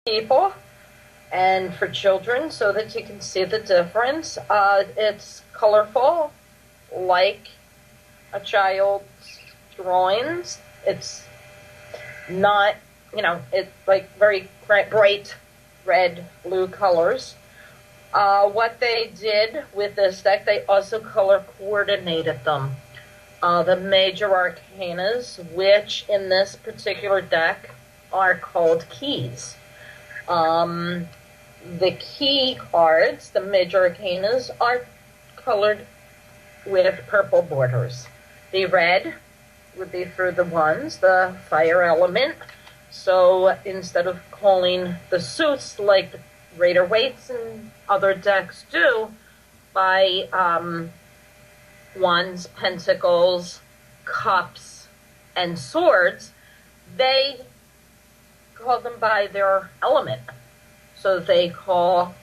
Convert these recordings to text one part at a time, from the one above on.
people and for children so that you can see the difference. It's colorful, like a child's drawings. It's not, it's like very bright red, blue colors. What they did with this deck, they also color coordinated them. The major arcanas, which in this particular deck are called keys. The key cards, the major arcanas, are colored with purple borders. The red would be for the ones, the fire element. So instead of calling the suits like the Rider-Waite's and other decks do, by wands, pentacles, cups, and swords, they call them by their element. So they call,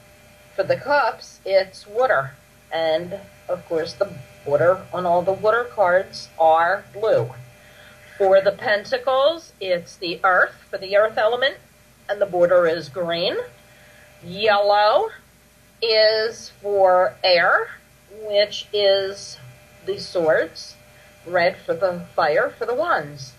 for the cups, it's water. And, of course, the water on all the water cards are blue. For the pentacles, it's the earth, for the earth element, and the border is green. Yellow is for air, which is the swords. Red for the fire, for the wands.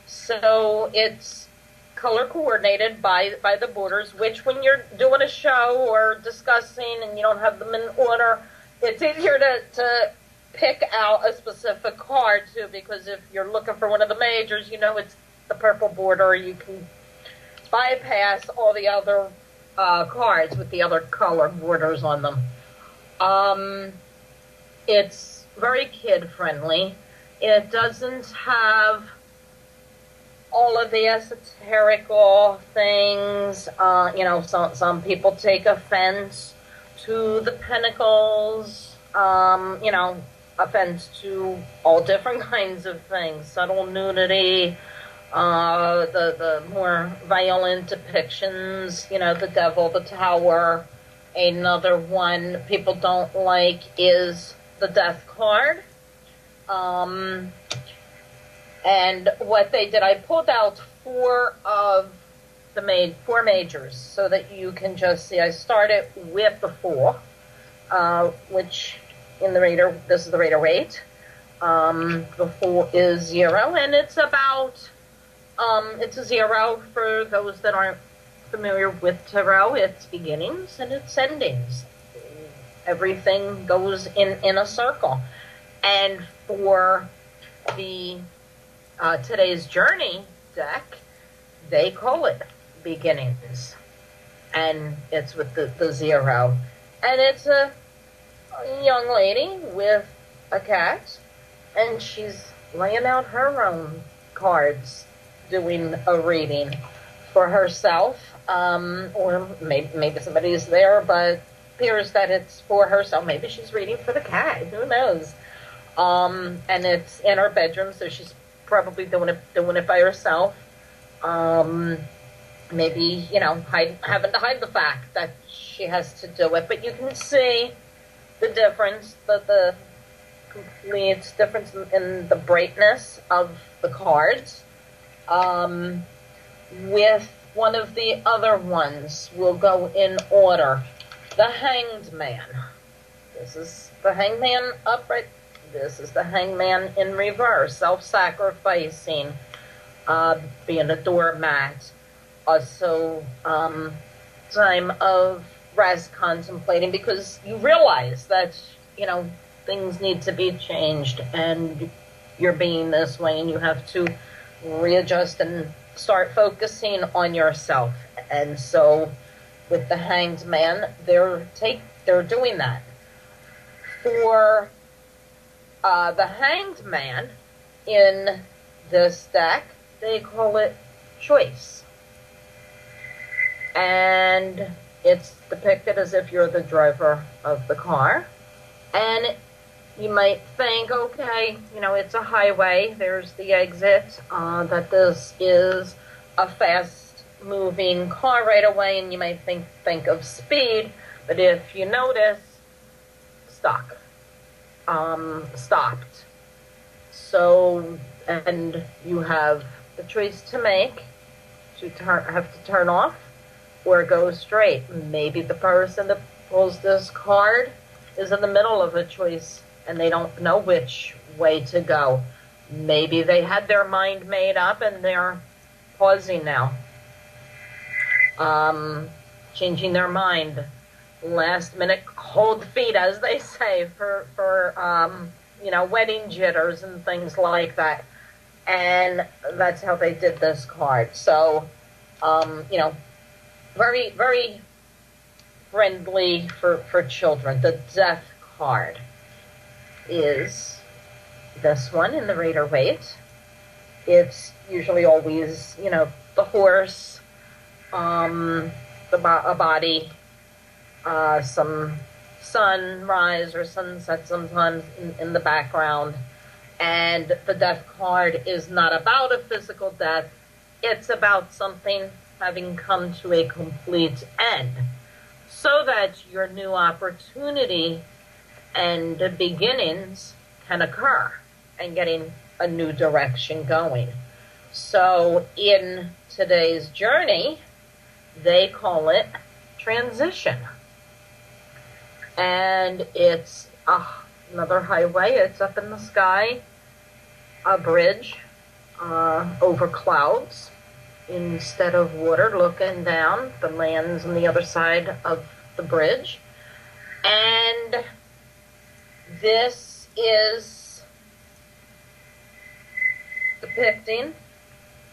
So it's color coordinated by the borders, which when you're doing a show or discussing and you don't have them in order, it's easier to pick out a specific card too, because if you're looking for one of the majors, it's the purple border, you can bypass all the other cards with the other color borders on them. It's very kid friendly. It doesn't have all of the esoterical things. Some people take offense to the pentacles, offense to all different kinds of things, subtle nudity, the more violent depictions, the devil, the tower. Another one people don't like is the death card. And what they did, I pulled out four majors so that you can just see. I started with the four, which in the Raider, this is the Rider-Waite. The four is 0, and it's about, it's a 0 for those that aren't familiar with tarot. It's beginnings and it's endings. Everything goes in a circle. And for the today's journey deck, they call it beginnings, and it's with the 0, and it's a young lady with a cat, and she's laying out her own cards, doing a reading for herself, or maybe somebody's there, but it appears that it's for herself. Maybe she's reading for the cat, who knows. And it's in her bedroom, so she's probably doing it by herself. Maybe, having to hide the fact that she has to do it. But you can see the difference, the complete difference in the brightness of the cards. With one of the other ones, we'll go in order. The Hanged Man. This is the Hanged Man upright. This is the Hangman in reverse, self-sacrificing, being a doormat. Also, time of rest, contemplating, because you realize that, things need to be changed, and you're being this way, and you have to readjust and start focusing on yourself. And so, with the Hanged Man, they're doing that. For the Hanged Man in this deck, they call it choice. And it's depicted as if you're the driver of the car. And you might think, okay, it's a highway, there's the exit, that this is a fast-moving car right away, and you might think of speed, but if you notice, stopped. So, and you have the choice to make, have to turn off or go straight. Maybe the person that pulls this card is in the middle of a choice and they don't know which way to go. Maybe they had their mind made up and they're pausing now, changing their mind. Last minute cold feet, as they say, for wedding jitters and things like that. And that's how they did this card. So, very, very friendly for children. The death card is this one in the Rider-Waite. It's usually always, the horse, a body, some sunrise or sunset sometimes in the background. And the death card is not about a physical death. It's about something having come to a complete end, so that your new opportunity and beginnings can occur and getting a new direction going. So in today's journey, they call it transition. And it's another highway. It's up in the sky, a bridge over clouds instead of water, looking down. The land's on the other side of the bridge. And this is depicting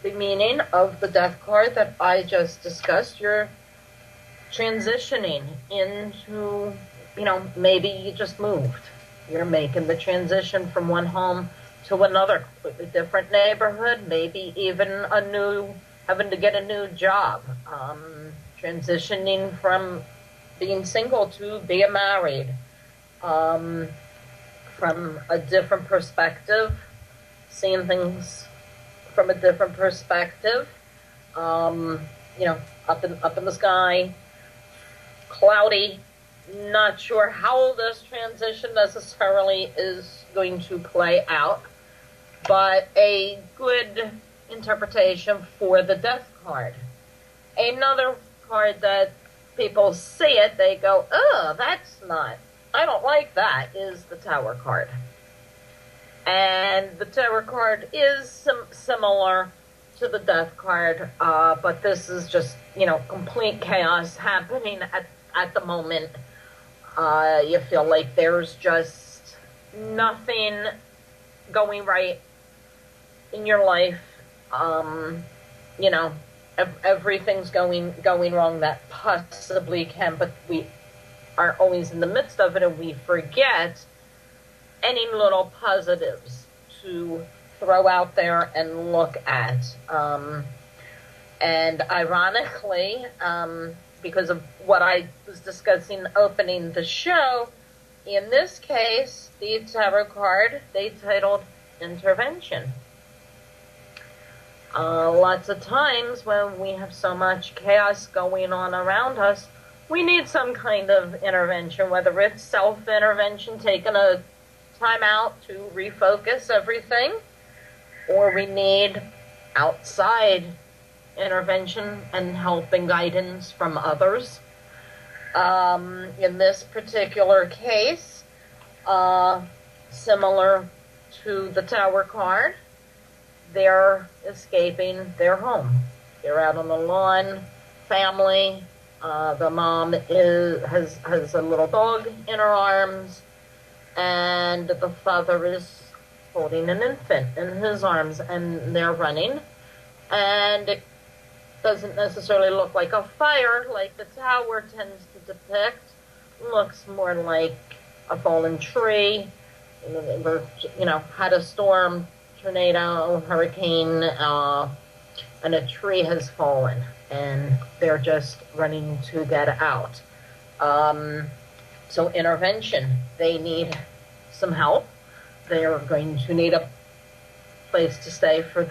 the meaning of the death card that I just discussed. You're transitioning into, maybe you just moved. You're making the transition from one home to another, completely different neighborhood, maybe even having to get a new job, transitioning from being single to being married, from a different perspective, seeing things from a different perspective, up in the sky, cloudy. Not sure how this transition necessarily is going to play out, but a good interpretation for the death card. Another card that people see it, they go, oh, I don't like that, is the Tower card. And the Tower card is similar to the death card, but this is just, complete chaos happening at the moment. You feel like there's just nothing going right in your life. Everything's going wrong that possibly can, but we are always in the midst of it, and we forget any little positives to throw out there and look at. And ironically, because of what I was discussing opening the show, in this case, the tarot card, they titled Intervention. Lots of times when we have so much chaos going on around us, we need some kind of intervention, whether it's self-intervention, taking a time out to refocus everything, or we need outside intervention and help and guidance from others. In this particular case, similar to the Tower card, they're escaping their home. They're out on the lawn, family. The mom has a little dog in her arms, and the father is holding an infant in his arms, and they're running. And it doesn't necessarily look like a fire like the Tower tends to depict. It looks more like a fallen tree. Had a storm, tornado, hurricane, and a tree has fallen, and they're just running to get out. So intervention. They need some help. They're going to need a place to stay for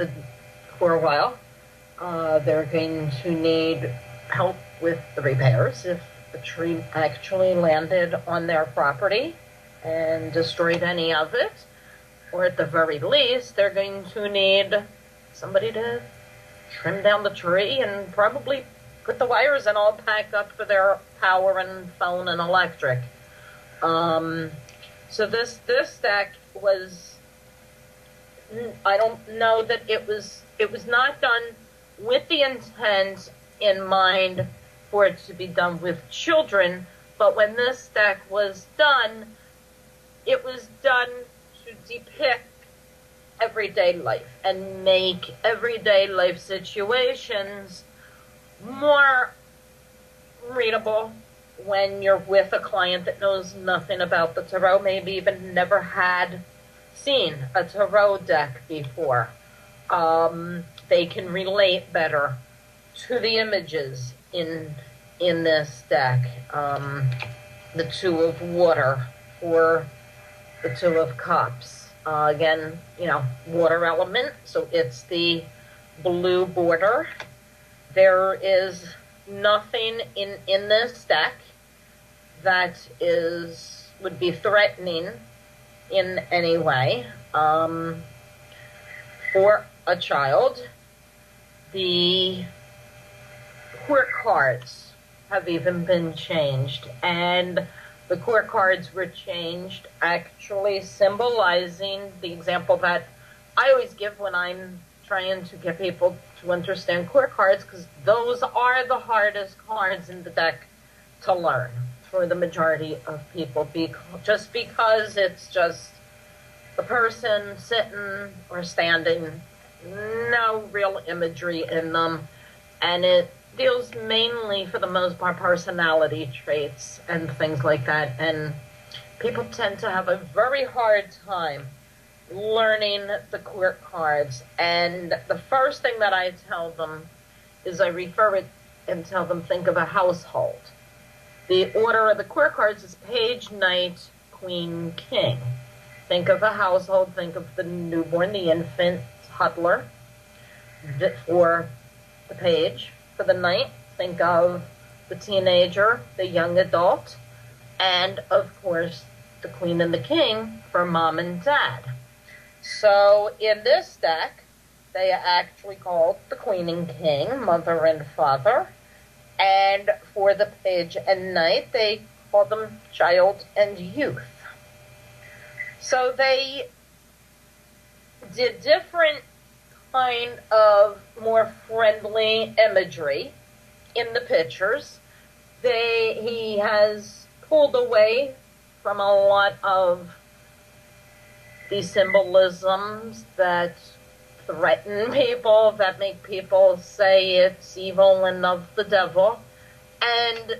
a while. They're going to need help with the repairs if the tree actually landed on their property and destroyed any of it. Or at the very least, they're going to need somebody to trim down the tree and probably put the wires in all packed up for their power and phone and electric. So this deck was, I don't know that it was not done with the intent in mind for it to be done with children, but when this deck was done, it was done to depict everyday life and make everyday life situations more readable when you're with a client that knows nothing about the tarot, maybe even never had seen a tarot deck before. They can relate better to the images in this deck. The Two of Water or the Two of Cups. Again, water element, so it's the blue border. There is nothing in this deck that would be threatening in any way for a child. The court cards have even been changed, and the court cards were changed actually symbolizing the example that I always give when I'm trying to get people to understand court cards, because those are the hardest cards in the deck to learn for the majority of people, just because it's just the person sitting or standing, no real imagery in them, and it deals mainly, for the most part, personality traits and things like that, and people tend to have a very hard time learning the court cards. And the first thing that I tell them is I refer it and tell them, think of a household. The order of the court cards is page, knight, queen, king. Think of a household, think of the newborn, the infant, toddler. For the page, for the knight, think of the teenager, the young adult, and of course the queen and the king for mom and dad. So in this deck, they are actually called the queen and king, mother and father. And for the page and knight, they call them child and youth. So they did different kind of more friendly imagery in the pictures. He has pulled away from a lot of these symbolisms that threaten people, that make people say it's evil and of the devil, and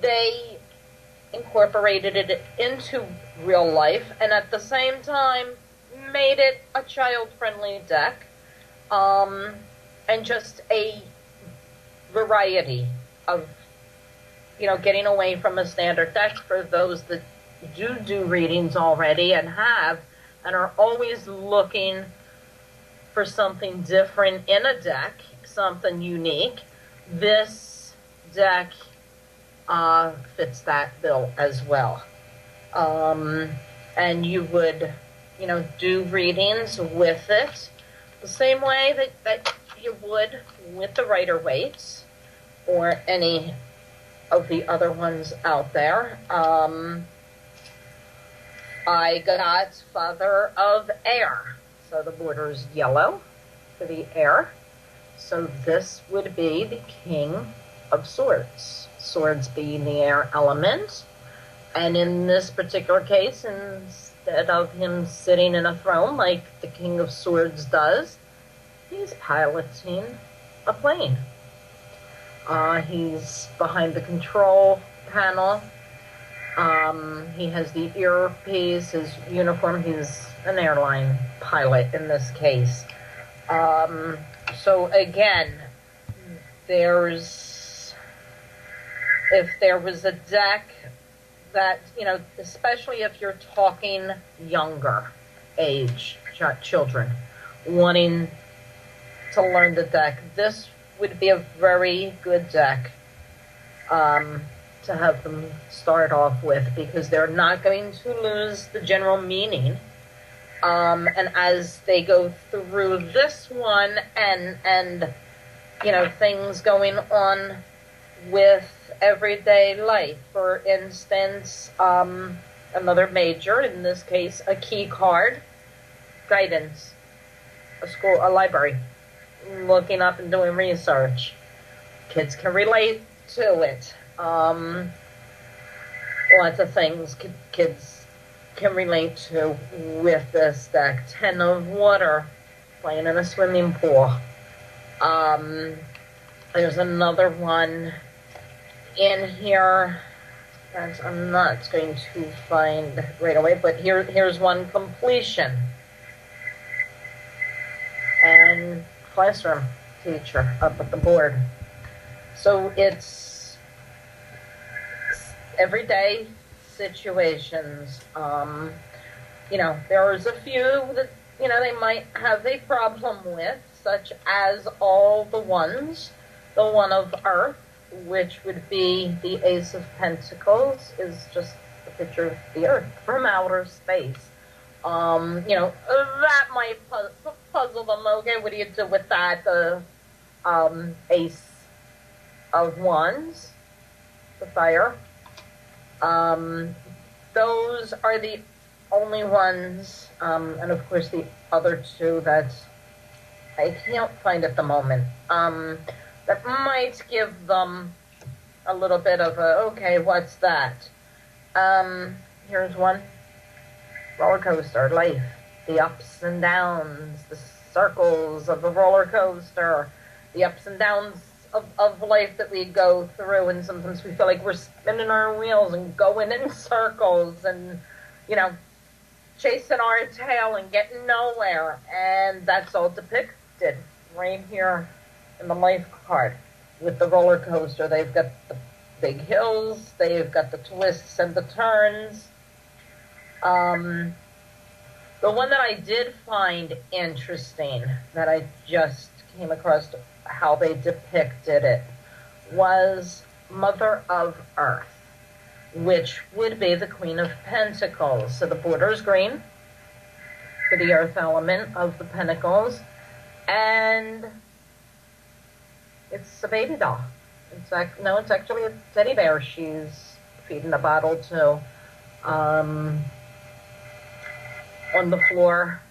they incorporated it into real life, and at the same time made it a child-friendly deck, and just a variety of, getting away from a standard deck for those that do readings already and are always looking for something different in a deck, something unique. This deck fits that bill as well. And you would, do readings with it the same way that you would with the Rider-Waite's or any of the other ones out there. I got Father of Air. So the border is yellow for the air. So this would be the King of Swords. Swords being the air element. And in this particular case, instead of him sitting in a throne like the King of Swords does, he's piloting a plane. He's behind the control panel. He has the earpiece, his uniform. He's an airline pilot in this case. So again, if there was a deck that, especially if you're talking younger age children wanting to learn the deck, this would be a very good deck to have them start off with, because they're not going to lose the general meaning. And as they go through this one and things going on with everyday life. For instance, another major, in this case, a key card, guidance, a library, looking up and doing research. Kids can relate to it. Lots of things kids can relate to with this deck. 10 of water, playing in a swimming pool. There's another one in here that I'm not going to find right away, but here's one, completion. And classroom teacher up at the board. So it's everyday situations. There's a few that, they might have a problem with, such as all the ones. The one of Earth, which would be the Ace of Pentacles, is just a picture of the Earth from outer space. That might puzzle them. Okay, what do you do with that? The Ace of Wands, the fire. Those are the only ones, and of course the other two that I can't find at the moment, that might give them a little bit of a, okay, what's that? Here's one. Roller coaster, life, the ups and downs, the circles of the roller coaster, the ups and downs of life that we go through, and sometimes we feel like we're spinning our wheels and going in circles and, chasing our tail and getting nowhere. And that's all depicted right here in the life card with the roller coaster. They've got the big hills, they've got the twists and the turns. The one that I did find interesting, that I just came across how they depicted it, was Mother of Earth, which would be the Queen of Pentacles. So the border is green for the earth element of the Pentacles, and it's a baby doll. It's actually a teddy bear she's feeding a bottle to, on the floor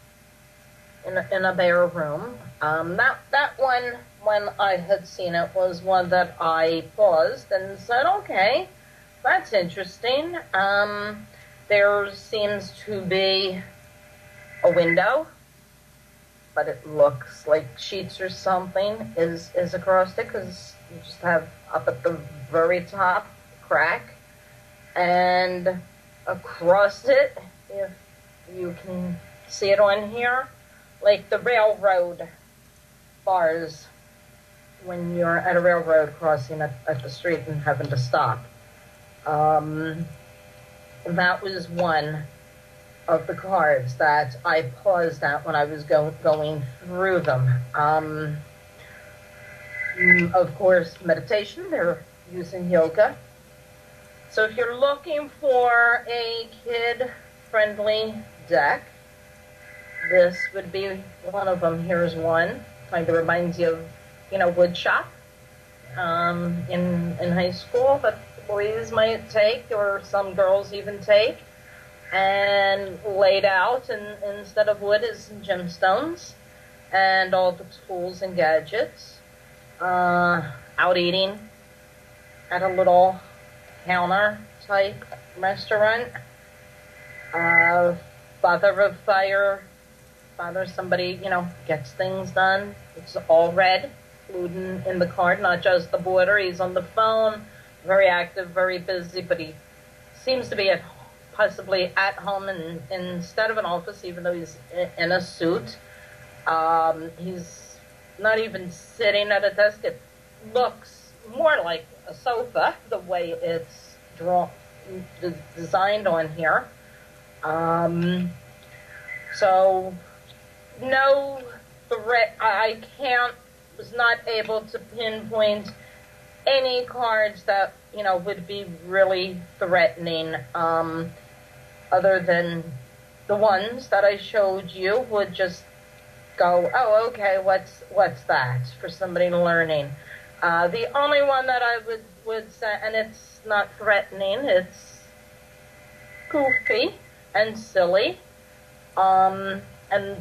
in a bare room. That one, when I had seen it, was one that I paused and said, okay, that's interesting. There seems to be a window, but it looks like sheets or something is across it, because you just have up at the very top crack, and across it, if you can see it on here, like the railroad bars when you're at a railroad crossing at the street and having to stop. That was one of the cards that I paused at when I was going through them. Of course, meditation, they're using yoga. So if you're looking for a kid-friendly deck, this would be one of them. Here's one. Kind of reminds you of, wood shop in high school that boys might take, or some girls even take, and laid out, and instead of wood is gemstones and all the tools and gadgets. Out eating at a little counter type restaurant. Father of fire, somebody, gets things done. It's all red, including in the card, not just the border. He's on the phone, very active, very busy, but he seems to be possibly at home instead of an office, even though he's in a suit. He's not even sitting at a desk. It looks more like a sofa, the way it's designed on here. So no threat. I was not able to pinpoint any cards that would be really threatening, other than the ones that I showed you would just go, oh, okay, what's that for somebody learning? The only one that I would say, and it's not threatening, it's goofy and silly, and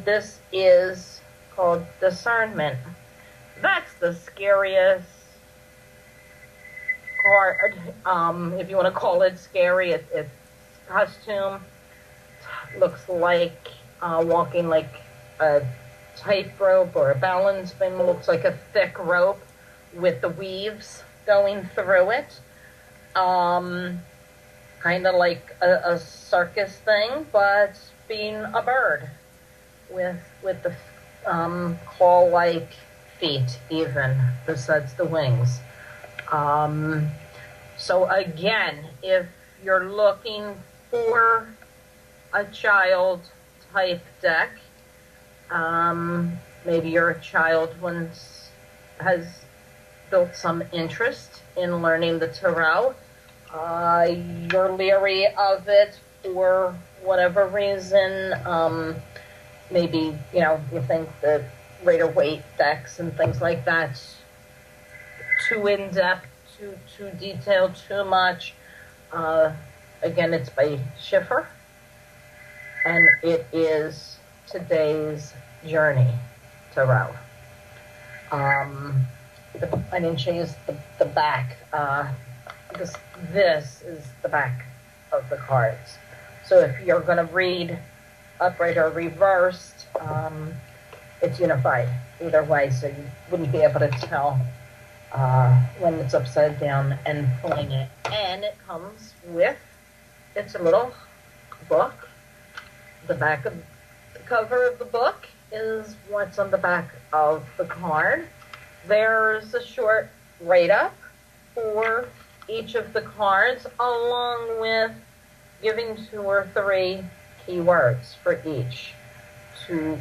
this is called discernment. That's the scariest card, if you want to call it scary. Its costume looks like walking like a tightrope or a balance beam. Looks like a thick rope with the weaves going through it. Kind of like a circus thing, but being a bird with the claw-like feet, even besides the wings. So again, if you're looking for a child type deck, maybe your child has built some interest in learning the tarot, you're leery of it for whatever reason, maybe, you think the Rider-Waite decks and things like that too in-depth, too detailed, too much. Again, it's by Schiffer, and it is Today's Journey Tarot. I didn't show you the back. This is the back of the cards. So if you're going to read upright or reversed, it's unified either way, so you wouldn't be able to tell when it's upside down and pulling it. And it comes with, it's a little book. The back of the cover of the book is what's on the back of the card. There's a short write-up for each of the cards, along with giving 2 or 3 keywords for each to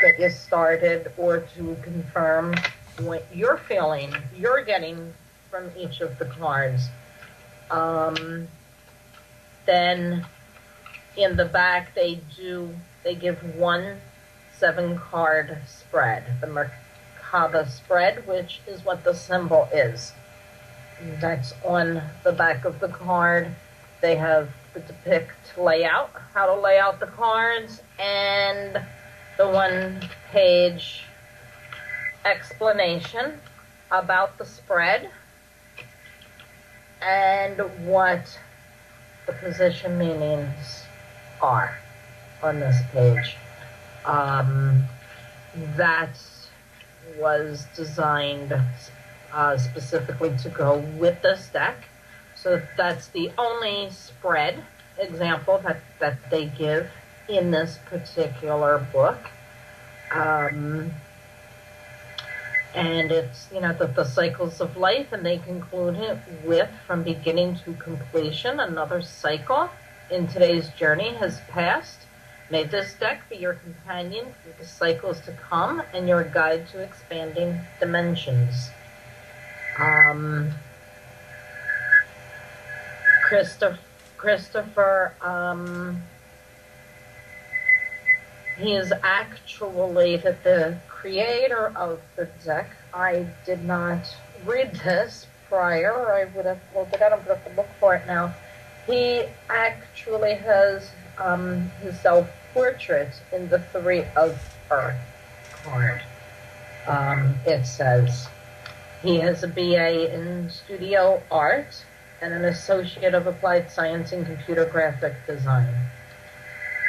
get you started or to confirm what you're feeling, you're getting from each of the cards. Then in the back, they give 1 7-card spread, the Merkaba spread, which is what the symbol is. That's on the back of the card. They have the depict layout, how to lay out the cards, and the 1-page explanation about the spread and what the position meanings are on this page. That was designed specifically to go with this deck. So that's the only spread example that they give in this particular book. And it's, the cycles of life, and they conclude it with, from beginning to completion, another cycle in today's journey has passed. May this deck be your companion through the cycles to come and your guide to expanding dimensions. Christopher, he is actually the creator of the deck. I did not read this prior. I would have pulled it out. I'm going to have to look for it now. He actually has his self-portrait in the 3 of Earth card. It says he has a BA in studio art and an associate of applied science in computer graphic design.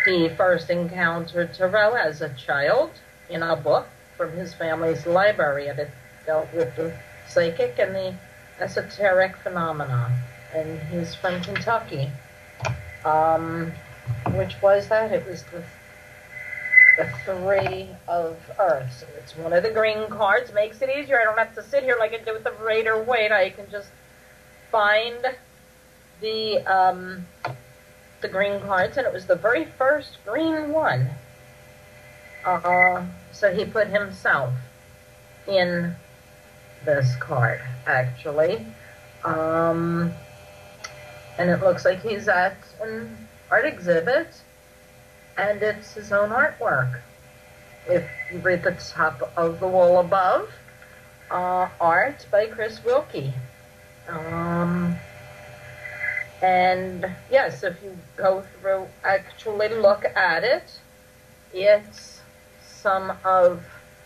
He first encountered tarot as a child in a book from his family's library, and it dealt with the psychic and the esoteric phenomena. And he's from Kentucky. Which was that? It was the 3 of Earth. So it's one of the green cards. Makes it easier. I don't have to sit here like I did with the Rider-Waite. I can just find the green cards, and it was the very first green one. So he put himself in this card, actually. And it looks like he's at an art exhibit, and it's his own artwork. If you read the top of the wall above, art by Chris Wilkie. And yes, if you go through, actually look at it, it's some of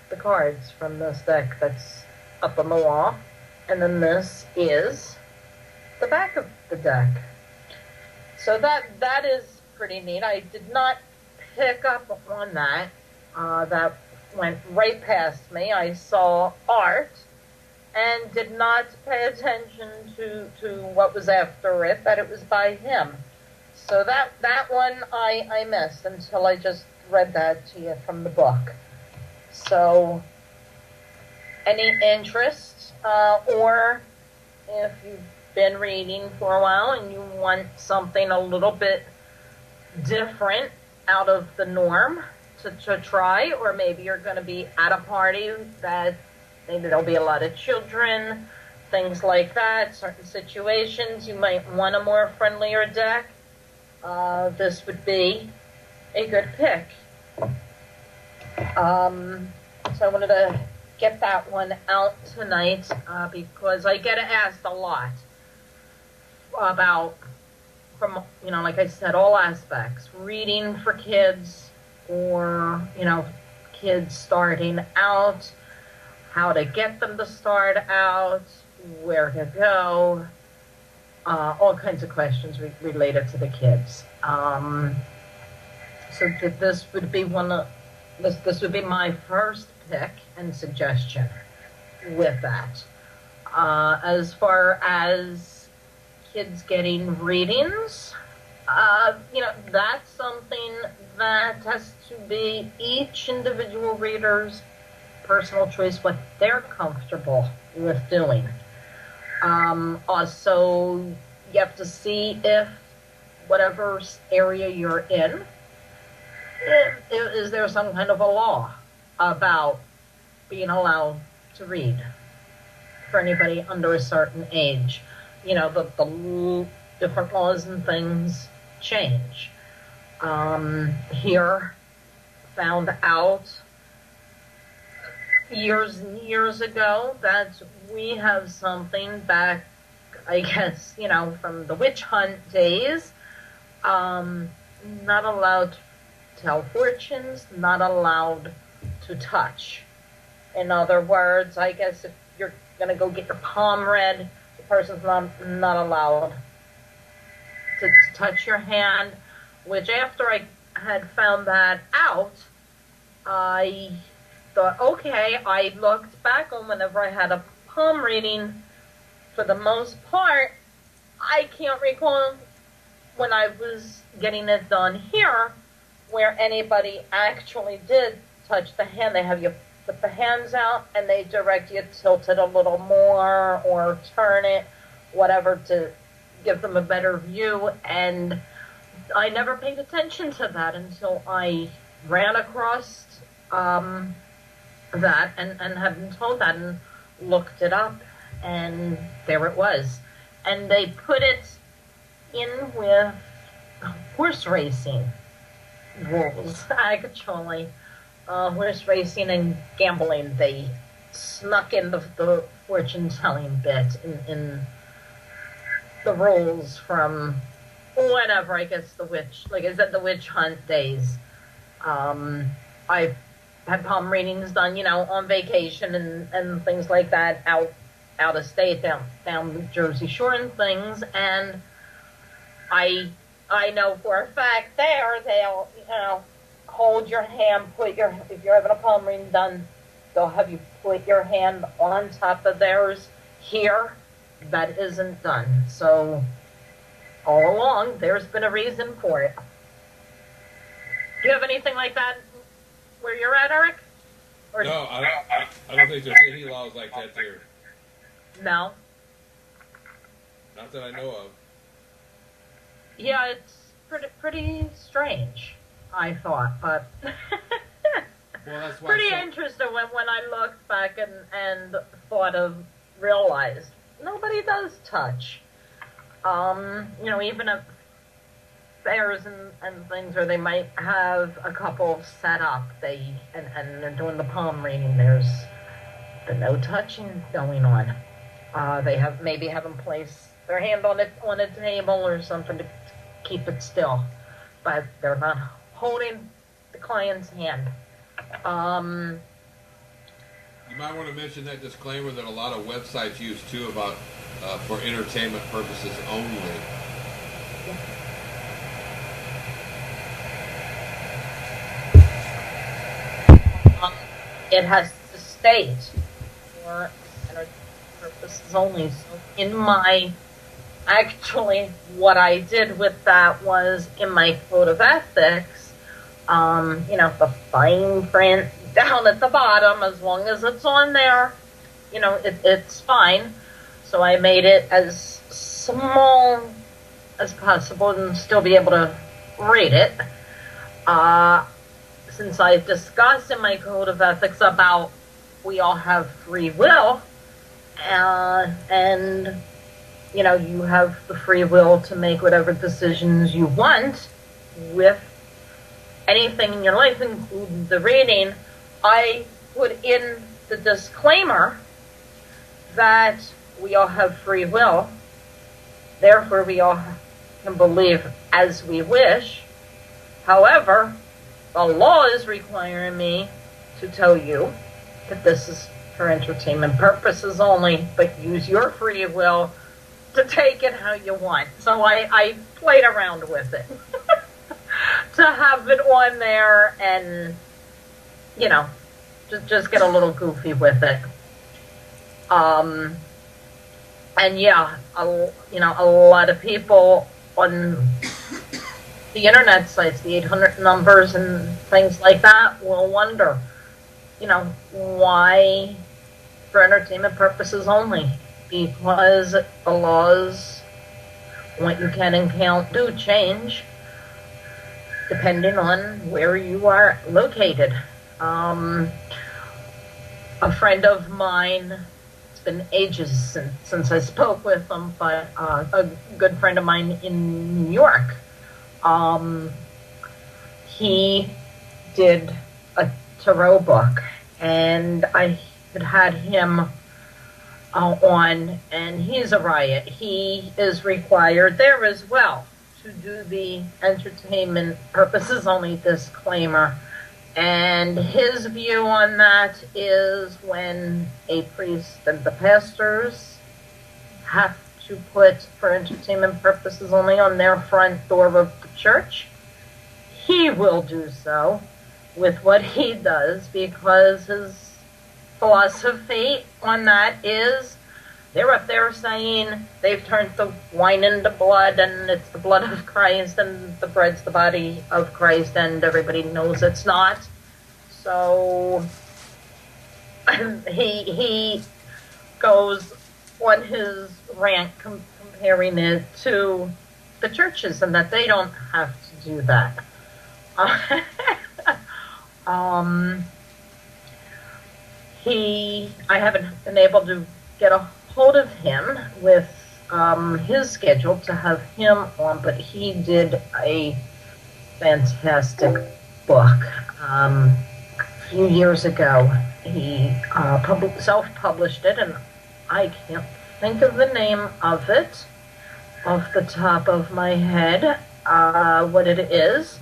the cards from this deck that's up on the wall. And then this is the back of the deck. So that is pretty neat. I did not pick up on that. That went right past me. I saw art and did not pay attention to what was after it, that it was by him. So that one I missed until I just read that to you from the book. So any interest, or if you've been reading for a while and you want something a little bit different out of the norm to try, or maybe you're going to be at a party that maybe there'll be a lot of children, things like that, certain situations, you might want a more friendlier deck, this would be a good pick. So I wanted to get that one out tonight, because I get asked a lot about, from, like I said, all aspects, reading for kids, or, kids starting out, how to get them to start out, where to go, all kinds of questions related to the kids. So this would be this would be my first pick and suggestion with that. As far as kids getting readings, that's something that has to be each individual reader's personal choice, what they're comfortable with doing. Also, you have to see if whatever area you're in, is there some kind of a law about being allowed to read for anybody under a certain age. The different laws and things change. Here, found out years and years ago that we have something back, I guess, from the witch hunt days, not allowed to tell fortunes, not allowed to touch. In other words, I guess if you're going to go get your palm read, the person's not allowed to touch your hand, which after I had found that out, I thought, okay, I looked back on whenever I had a palm reading. For the most part, I can't recall when I was getting it done here where anybody actually did touch the hand. They have you put the hands out and they direct you to tilt it a little more or turn it, whatever, to give them a better view. And I never paid attention to that until I ran across that and had been told that and looked it up, and there it was. And they put it in with horse racing rules, actually. Horse racing and gambling, they snuck in the fortune-telling bit in the rules from whenever, I guess, like I said, the witch hunt days. I've had palm readings done, on vacation and things like that, out of state, down the Jersey Shore and things, and I know for a fact they'll hold your hand, if you're having a palm reading done, they'll have you put your hand on top of theirs. Here, that isn't done. So all along, there's been a reason for it. Do you have anything like that where you're at, Eric? Or no, I don't think there's any laws like that there. No? Not that I know of. Yeah, it's pretty strange, I thought, but well, that's why pretty interesting when I looked back and realized nobody does touch. Even if fairs and things, or they might have a couple set up. And they're doing the palm reading. There's the no touching going on. They maybe have them place their hand on a table or something to keep it still, but they're not holding the client's hand. You might want to mention that disclaimer that a lot of websites use too about for entertainment purposes only. It has to state for entertainment purposes only. So actually, what I did with that was in my code of ethics, the fine print down at the bottom, as long as it's on there, it's fine. So I made it as small as possible and still be able to read it. Since I discussed in my code of ethics about we all have free will, and you have the free will to make whatever decisions you want with anything in your life, including the reading, I put in the disclaimer that we all have free will, therefore we all can believe as we wish. However, the law is requiring me to tell you that this is for entertainment purposes only, but use your free will to take it how you want. So I played around with it to have it on there and, just get a little goofy with it. And yeah, a lot of people on the internet sites, the 800 numbers and things like that, will wonder, why for entertainment purposes only? Because the laws, what you can and can't do, change depending on where you are located. A friend of mine, it's been ages since I spoke with him, but a good friend of mine in New York, he did a tarot book, and I had him on, and he's a riot. He is required there as well to do the entertainment purposes only disclaimer. And his view on that is when a priest and the pastors have to put for entertainment purposes only on their front door of the church, he will do so with what he does, because his philosophy on that is they're up there saying they've turned the wine into blood, and it's the blood of Christ, and the bread's the body of Christ, and everybody knows it's not. So he goes on his rant comparing it to the churches, and that they don't have to do that. I haven't been able to get a hold of him with his schedule to have him on, but he did a fantastic book a few years ago. He self-published it, and I can't think of the name of it off the top of my head, what it is,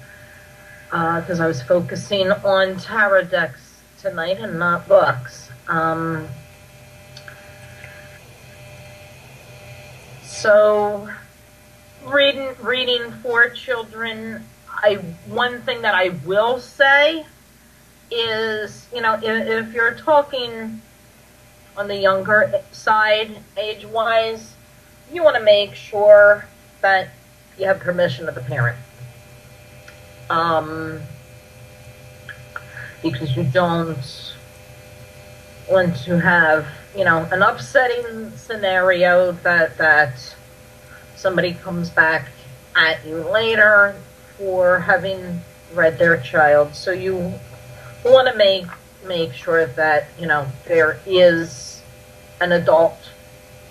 because I was focusing on tarot decks tonight and not books. So, reading for children, one thing that I will say is, if you're talking on the younger side, age-wise, you want to make sure that you have permission of the parent. Because you don't want to have, an upsetting scenario that somebody comes back at you later for having read their child. So you want to make sure that, there is an adult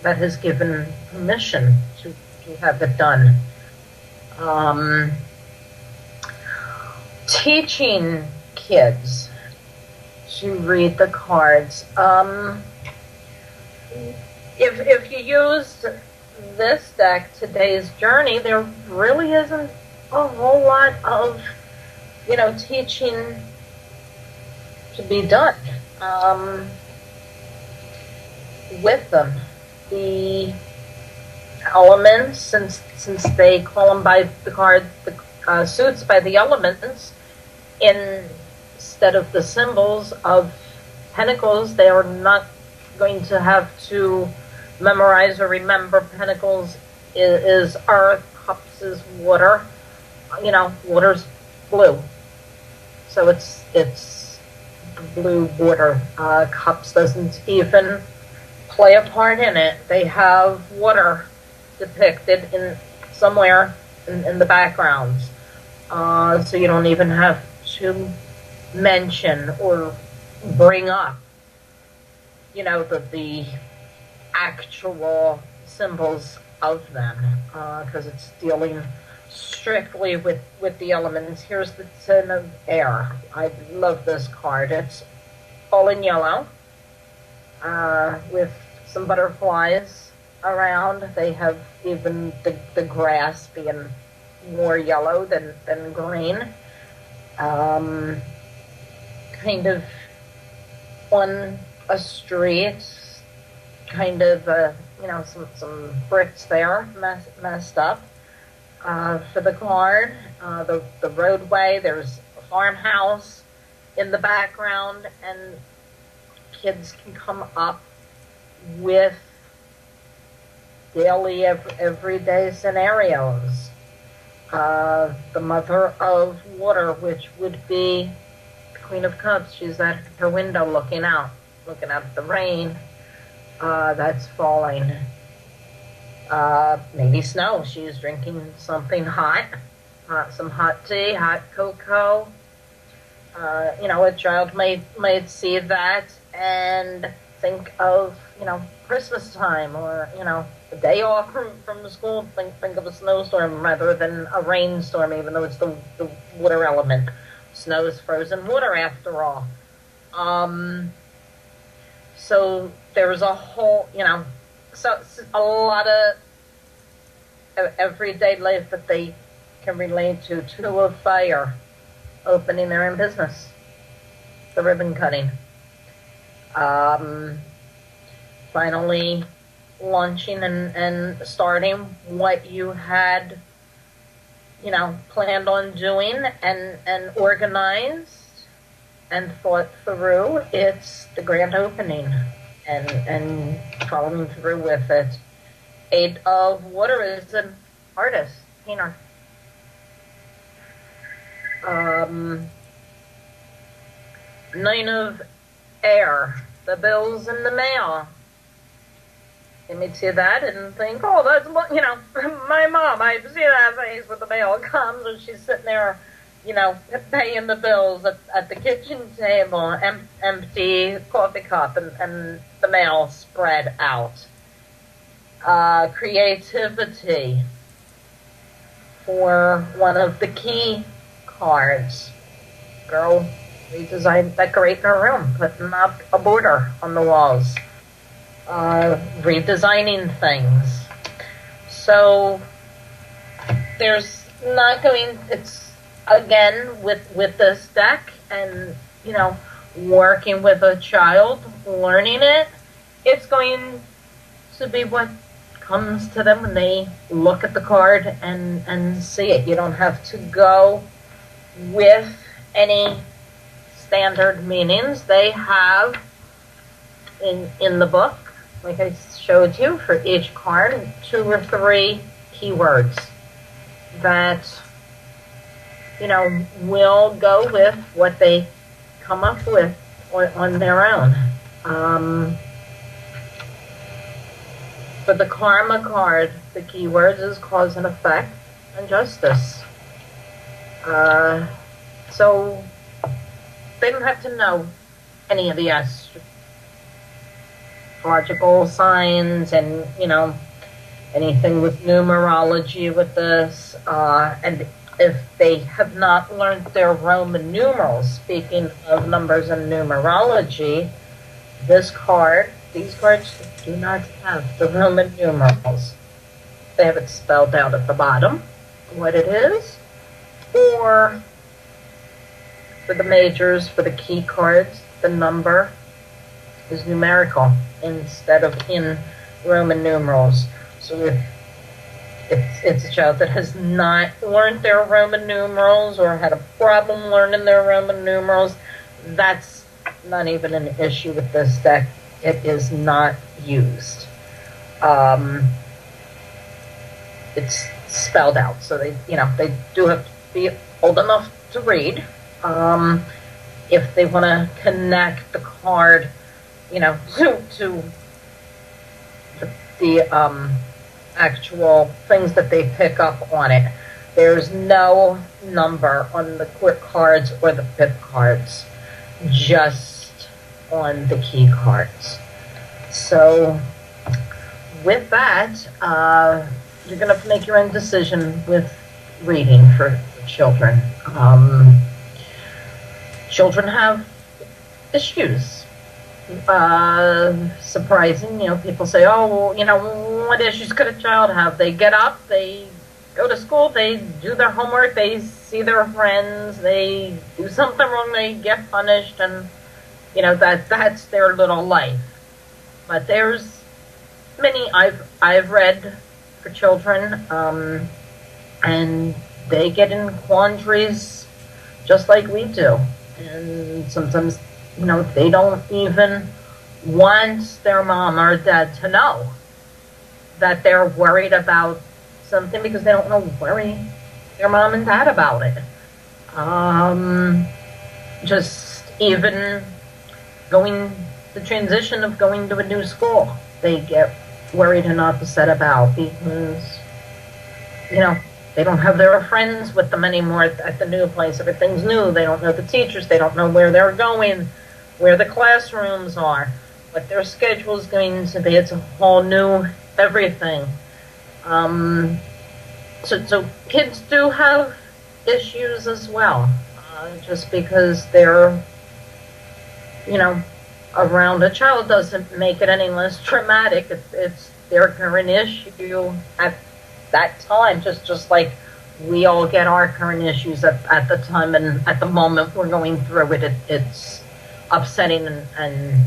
that has given permission to have it done. Um, Teaching kids to read the cards. If you used this deck, Today's Journey, there really isn't a whole lot of, teaching to be done with them. The elements, since they call them by the card, the suits by the elements, instead of the symbols of pentacles, they are not going to have to memorize or remember. Pentacles is earth, cups is water. Water's blue, so it's blue water. Cups doesn't even play a part in it. They have water depicted in somewhere in the backgrounds, so you don't even have to mention or bring up, the actual symbols of them, because it's dealing strictly with the elements. Here's the Ten of Air. I love this card. It's all in yellow, with some butterflies around. They have even the grass being more yellow than green. Kind of on a street, kind of some bricks there messed up for the card. The roadway, there's a farmhouse in the background, and kids can come up with daily, everyday scenarios. The Mother of Water, which would be the Queen of Cups, she's at her window looking out at the rain that's falling. Maybe snow. She's drinking something hot, some hot tea, hot cocoa. A child might see that and think of, Christmas time, or, a day off from the school, think of a snowstorm rather than a rainstorm, even though it's the water element. Snow is frozen water after all. So there's a whole, so a lot of everyday life that they can relate to. Two of Fire, opening their own business, the ribbon cutting. Finally launching and starting what you had, planned on doing and organized and thought through. It's the grand opening and following through with it. Eight of Water is an artist, painter. Nine of Air, the bills in the mail. You may see that and think, oh, that's, my mom. I see that face when the mail comes and she's sitting there, paying the bills at the kitchen table, empty coffee cup and the mail spread out. Creativity for one of the key cards. Girl redesigned, decorating her room, putting up a border on the walls. Redesigning things. So there's not going, it's again with this deck and working with a child, learning it, it's going to be what comes to them when they look at the card and see it. You don't have to go with any standard meanings. They have in the book, like I showed you, for each card, 2 or 3 keywords that, will go with what they come up with on their own. For the Karma card, the keywords is cause and effect and justice. So they don't have to know any of the astrological signs and, anything with numerology with this, and if they have not learned their Roman numerals, speaking of numbers and numerology, these cards do not have the Roman numerals. They have it spelled out at the bottom, what it is, or for the majors, for the key cards, the number is numerical instead of in Roman numerals. So if it's a child that has not learned their Roman numerals or had a problem learning their Roman numerals, that's not even an issue with this deck. It is not used. It's spelled out, so they do have to be old enough to read. If they want to connect the card, to the actual things that they pick up on it, there's no number on the quick cards or the pip cards, just on the key cards. So with that, you're going to make your own decision with reading for children. Children have issues. Surprising, people say, oh, well, what issues could a child have? They get up, they go to school, they do their homework, they see their friends, they do something wrong, they get punished, and, that's their little life. But there's many I've read for children, and they get in quandaries just like we do. And sometimes, they don't even want their mom or dad to know that they're worried about something because they don't want to worry their mom and dad about it. Just even the transition of going to a new school, they get worried and upset about because, they don't have their friends with them anymore at the new place. Everything's new. They don't know the teachers. They don't know where they're going, where the classrooms are, what their schedule is going to be. It's a whole new everything. So kids do have issues as well. Just because they're, around a child doesn't make it any less traumatic. It's their current issue at that time, just like we all get our current issues at the time and at the moment we're going through it. It's upsetting and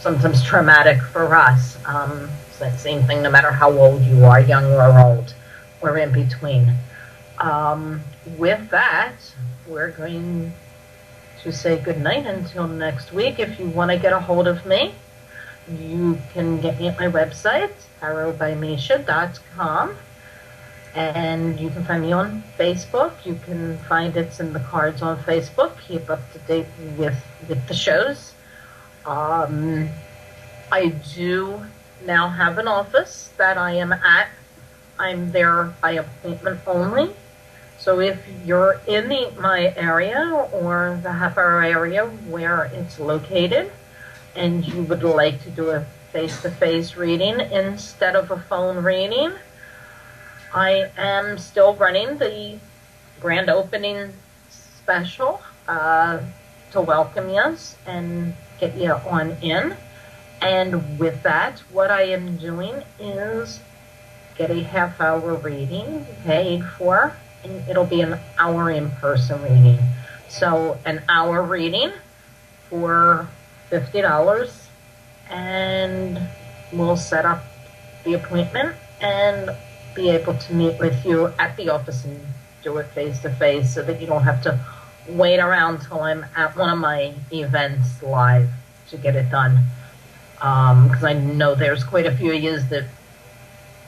sometimes traumatic for us. It's that same thing no matter how old you are, young or old, or in between. With that, we're going to say goodnight until next week. If you want to get a hold of me, you can get me at my website, tarotbymisha.com. And you can find me on Facebook. You can find it's in the cards on Facebook. Keep up to date with the shows. I do now have an office that I am at. I'm there by appointment only. So if you're in my area or the Hatboro area where it's located and you would like to do a face-to-face reading instead of a phone reading, I am still running the grand opening special to welcome you and get you on in. And with that, what I am doing is get a half-hour reading paid for, and it'll be an hour in-person reading. So an hour reading for $50, and we'll set up the appointment and be able to meet with you at the office and do it face-to-face so that you don't have to wait around till I'm at one of my events live to get it done. Because I know there's quite a few of you that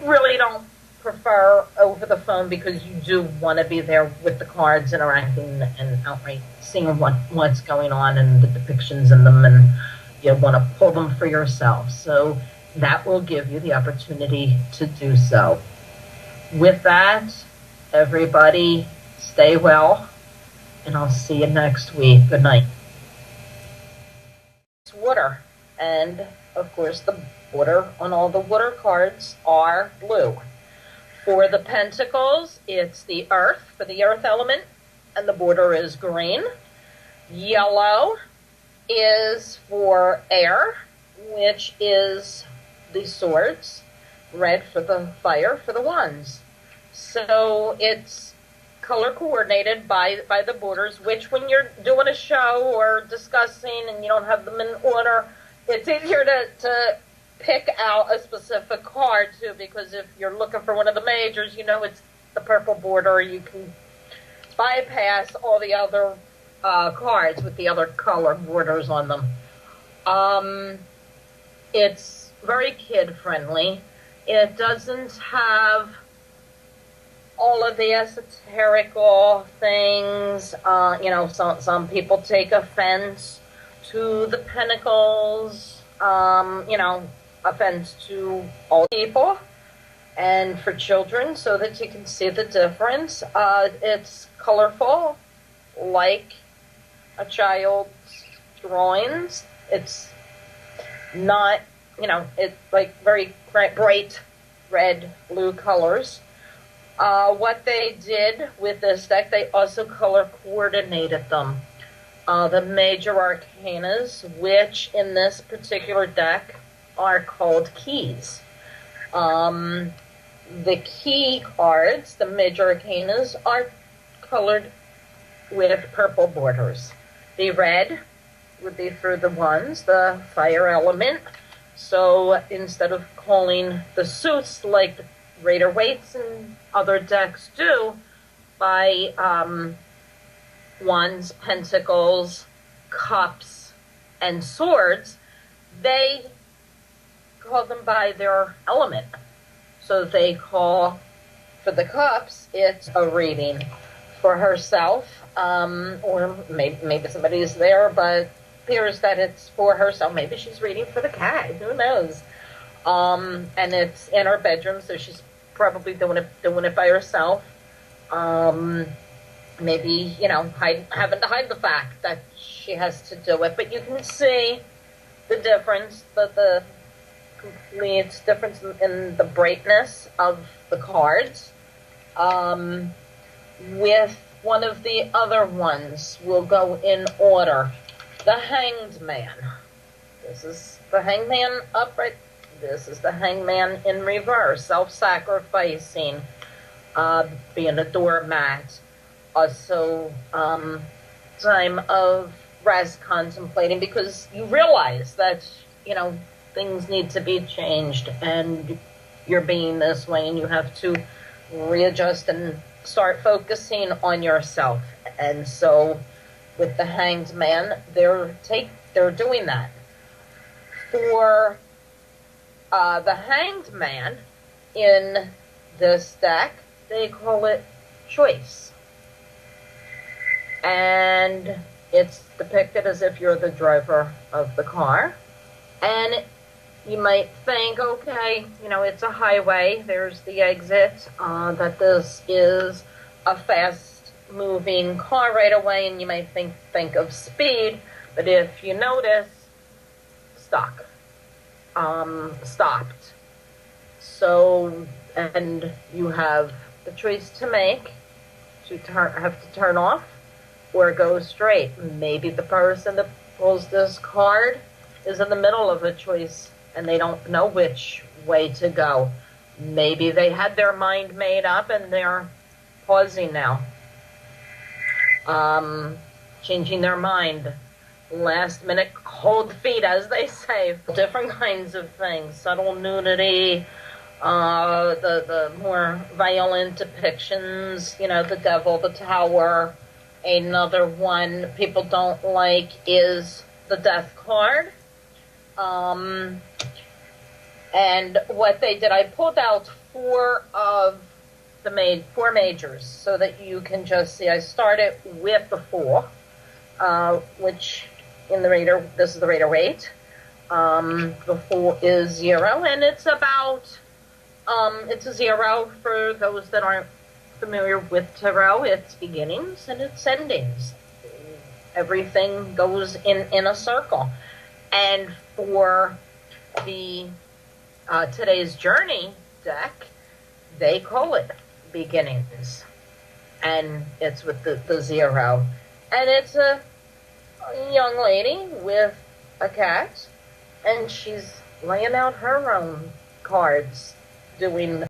really don't prefer over the phone because you do want to be there with the cards, interacting and outright seeing what's going on and the depictions in them, and you want to pull them for yourself. So that will give you the opportunity to do so. With that, everybody stay well, and I'll see you next week. Good night. It's water, and of course the water on all the water cards are blue. For the pentacles, it's the earth, for the earth element, and the border is green. Yellow is for air, which is the swords. Red for the fire, for the wands. So it's color coordinated by the borders, which when you're doing a show or discussing and you don't have them in order, it's easier to pick out a specific card too, because if you're looking for one of the majors, you know it's the purple border. You can bypass all the other cards with the other color borders on them. It's very kid friendly. It doesn't have all of the esoterical things. Some people take offense to the pentacles. Offense to all people and for children, so that you can see the difference. It's colorful, like a child's drawings. It's not, it's like very bright red, blue colors. What they did with this deck, they also color coordinated them. The major arcanas, which in this particular deck are called keys. The key cards, the major arcanas, are colored with purple borders. The red would be for the wands, the fire element. So instead of calling the suits like the Rider-Waite's and other decks do, by wands, pentacles, cups, and swords, they call them by their element. So they call, for the cups, it's a reading for herself, or maybe somebody's there, but appears that it's for herself. Maybe she's reading for the cat, who knows? And it's in her bedroom, so she's probably doing it by herself. Maybe, having to hide the fact that she has to do it, but you can see the difference, the complete difference in the brightness of the cards. With one of the other ones, we'll go in order. The Hanged Man. This is the Hanged Man upright. This is the Hanged Man in reverse, self-sacrificing, being a doormat. Also, time of rest, contemplating, because you realize that, things need to be changed, and you're being this way, and you have to readjust and start focusing on yourself. And so, with the Hanged Man, they're doing that. For the Hanged Man in this deck, they call it choice, and it's depicted as if you're the driver of the car. And you might think, okay, it's a highway, there's the exit, that this is a fast-moving car right away, and you might think of speed, but if you notice, stopped. So, and you have the choice to make, have to turn off, or go straight. Maybe the person that pulls this card is in the middle of a choice and they don't know which way to go. Maybe they had their mind made up and they're pausing now, changing their mind, last minute cold feet, as they say. Different kinds of things, subtle nudity, the more violent depictions, the devil, the tower. Another one people don't like is the death card. And what they did, I pulled out four majors so that you can just see. I started with the 4, which in the Raider, this is the Rider-Waite. The 4 is 0, and it's about, it's a 0 for those that aren't familiar with tarot. It's beginnings and it's endings. Everything goes in a circle. And for the Today's Journey deck, they call it beginnings. And it's with the 0. And it's a young lady with a cat, and she's laying out her own cards, doing